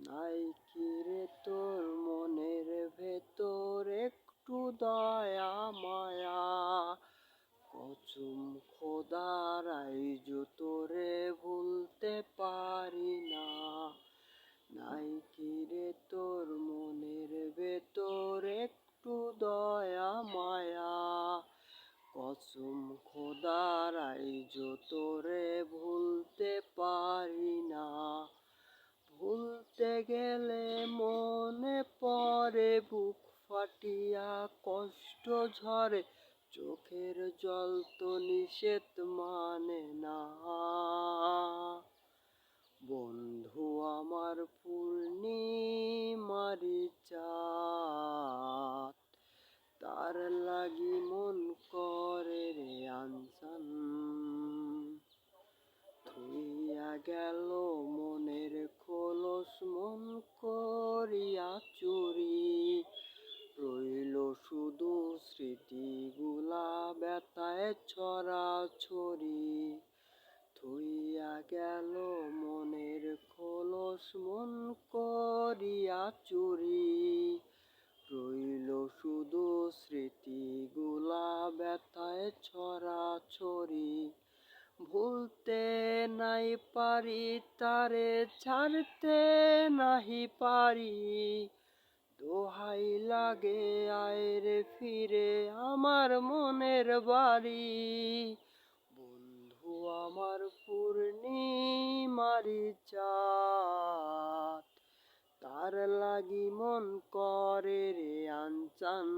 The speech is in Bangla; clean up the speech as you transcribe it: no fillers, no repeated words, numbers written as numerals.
নাই কি রে তোর মনের ভেতর একটু দয়া মায়া, কসম খোদার আইজ তোরে ভুলতে পারি না। নাই কি রে তোর মনের ভেতর একটু দয়া মায়া, কসম খোদার আইজ তোরে ভুলতে পারি না। ভুলতে গেলে মনে পড়ে বুক ফাটিয়া কষ্ট ঝরে, চোখের জল তো নিষেধ মানে না। বন্ধু আমার পূর্ণিমারি চাঁদ, তার লাগি মন করে রে আনসান। থুইয়া গেল মনের খোলস মন করিয়া চুরি, রইল শুধু স্মৃতিগুলা ব্যথায় ছড়াছড়ি। থুইয়া গেল মনের খোলস মন করিয়া চুরি, রইল শুধু স্মৃতিগুলা ব্যথায় ছড়াছড়ি। ভুলতে নাই পারি তারে, ছাড়তে নাহি পারি, দোহাই লাগে আয় রে ফিরে আমার মনের বাড়ি। বন্ধু আমার পূর্ণিমারি চাঁদ, তার লাগি মন করে রে আনচান।